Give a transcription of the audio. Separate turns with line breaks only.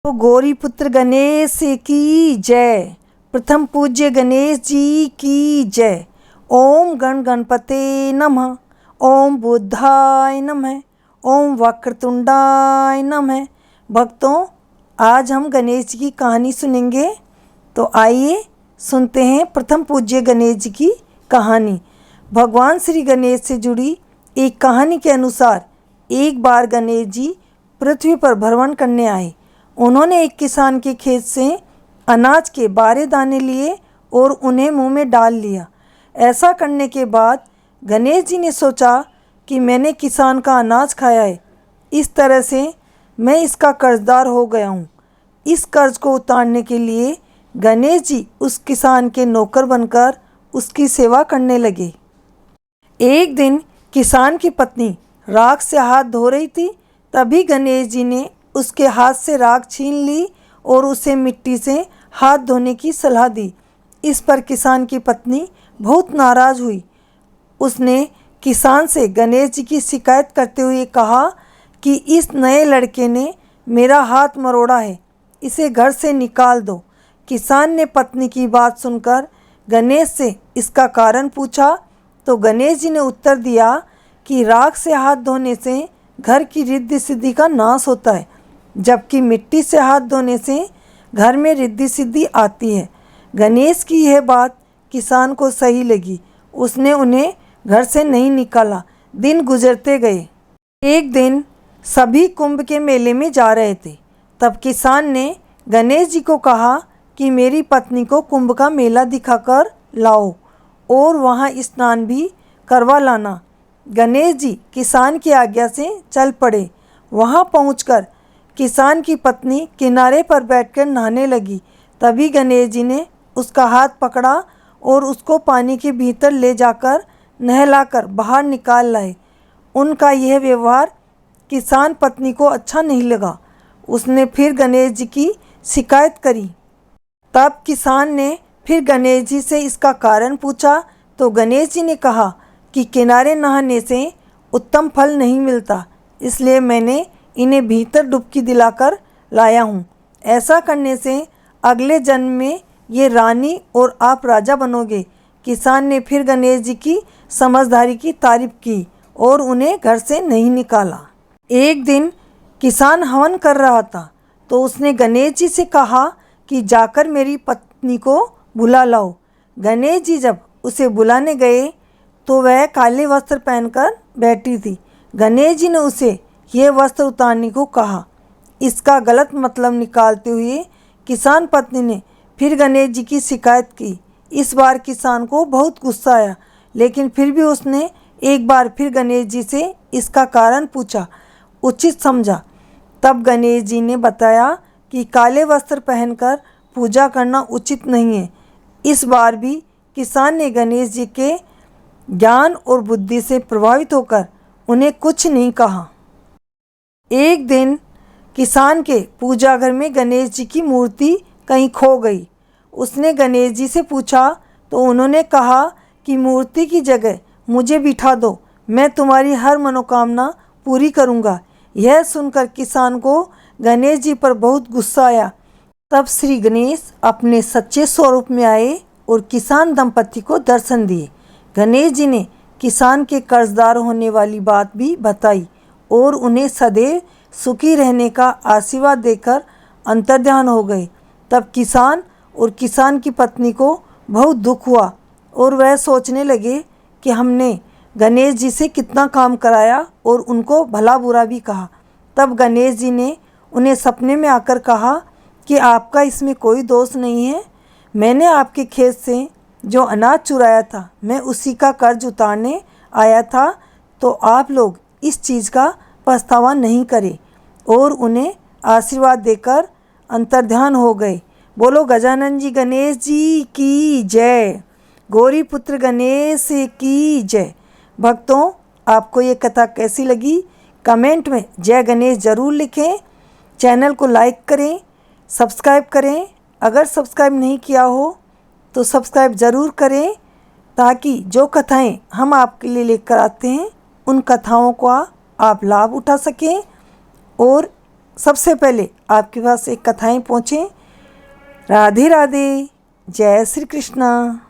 तो गौरी पुत्र गणेश की जय। प्रथम पूज्य गणेश जी की जय। ओम गण गणपते नमः। ओम बुद्धाय नमः। ओम वक्रतुंडाय नमः। भक्तों, आज हम गणेश जी की कहानी सुनेंगे। तो आइए सुनते हैं प्रथम पूज्य गणेश जी की कहानी। भगवान श्री गणेश से जुड़ी एक कहानी के अनुसार एक बार गणेश जी पृथ्वी पर भ्रमण करने आए। उन्होंने एक किसान के खेत से अनाज के बारे दाने लिए और उन्हें मुंह में डाल लिया। ऐसा करने के बाद गणेश जी ने सोचा कि मैंने किसान का अनाज खाया है, इस तरह से मैं इसका कर्जदार हो गया हूँ। इस कर्ज को उतारने के लिए गणेश जी उस किसान के नौकर बनकर उसकी सेवा करने लगे। एक दिन किसान की पत्नी राख से हाथ धो रही थी, तभी गणेश जी ने उसके हाथ से राख छीन ली और उसे मिट्टी से हाथ धोने की सलाह दी। इस पर किसान की पत्नी बहुत नाराज़ हुई। उसने किसान से गणेश जी की शिकायत करते हुए कहा कि इस नए लड़के ने मेरा हाथ मरोड़ा है, इसे घर से निकाल दो। किसान ने पत्नी की बात सुनकर गणेश से इसका कारण पूछा तो गणेश जी ने उत्तर दिया कि राख से हाथ धोने से घर की रिद्धि सिद्धि का नाश होता है, जबकि मिट्टी से हाथ धोने से घर में रिद्धि सिद्धि आती है। गणेश की यह बात किसान को सही लगी। उसने उन्हें घर से नहीं निकाला। दिन गुजरते गए। एक दिन सभी कुंभ के मेले में जा रहे थे। तब किसान ने गणेश जी को कहा कि मेरी पत्नी को कुंभ का मेला दिखाकर लाओ और वहाँ स्नान भी करवा लाना। गणेश जी किसान की आज्ञा से चल पड़े। वहाँ पहुँचकर किसान की पत्नी किनारे पर बैठकर नहाने लगी। तभी गणेश जी ने उसका हाथ पकड़ा और उसको पानी के भीतर ले जाकर नहलाकर बाहर निकाल लाए। उनका यह व्यवहार किसान पत्नी को अच्छा नहीं लगा। उसने फिर गणेश जी की शिकायत करी। तब किसान ने फिर गणेश जी से इसका कारण पूछा तो गणेश जी ने कहा कि किनारे नहाने से उत्तम फल नहीं मिलता, इसलिए मैंने इन्हें भीतर डुबकी दिलाकर लाया हूँ। ऐसा करने से अगले जन्म में ये रानी और आप राजा बनोगे। किसान ने फिर गणेश जी की समझदारी की तारीफ की और उन्हें घर से नहीं निकाला। एक दिन किसान हवन कर रहा था तो उसने गणेश जी से कहा कि जाकर मेरी पत्नी को बुला लाओ। गणेश जी जब उसे बुलाने गए तो वह काले वस्त्र पहनकर बैठी थी। गणेश जी ने उसे यह वस्त्र उतारने को कहा। इसका गलत मतलब निकालते हुए किसान पत्नी ने फिर गणेश जी की शिकायत की। इस बार किसान को बहुत गुस्सा आया, लेकिन फिर भी उसने एक बार फिर गणेश जी से इसका कारण पूछा, उचित समझा। तब गणेश जी ने बताया कि काले वस्त्र पहनकर पूजा करना उचित नहीं है। इस बार भी किसान ने गणेश जी के ज्ञान और बुद्धि से प्रभावित होकर उन्हें कुछ नहीं कहा। एक दिन किसान के पूजा घर में गणेश जी की मूर्ति कहीं खो गई। उसने गणेश जी से पूछा तो उन्होंने कहा कि मूर्ति की जगह मुझे बिठा दो, मैं तुम्हारी हर मनोकामना पूरी करूँगा। यह सुनकर किसान को गणेश जी पर बहुत गुस्सा आया। तब श्री गणेश अपने सच्चे स्वरूप में आए और किसान दंपति को दर्शन दिए। गणेश जी ने किसान के कर्जदार होने वाली बात भी बताई और उन्हें सदैव सुखी रहने का आशीर्वाद देकर अंतर्ध्यान हो गए। तब किसान और किसान की पत्नी को बहुत दुख हुआ और वह सोचने लगे कि हमने गणेश जी से कितना काम कराया और उनको भला बुरा भी कहा। तब गणेश जी ने उन्हें सपने में आकर कहा कि आपका इसमें कोई दोष नहीं है। मैंने आपके खेत से जो अनाज चुराया था, मैं उसी का कर्ज उतारने आया था, तो आप लोग इस चीज़ का पछतावा नहीं करें। और उन्हें आशीर्वाद देकर अंतर्ध्यान हो गए। बोलो गजानन जी गणेश जी की जय। गौरी पुत्र गणेश की जय। भक्तों, आपको ये कथा कैसी लगी कमेंट में जय गणेश ज़रूर लिखें। चैनल को लाइक करें, सब्सक्राइब करें। अगर सब्सक्राइब नहीं किया हो तो सब्सक्राइब ज़रूर करें, ताकि जो कथाएं हम आपके लिए लेकर आते हैं उन कथाओं का आप लाभ उठा सकें और सबसे पहले आपके पास एक कथाएं पहुँचें। राधे राधे, जय श्री कृष्णा।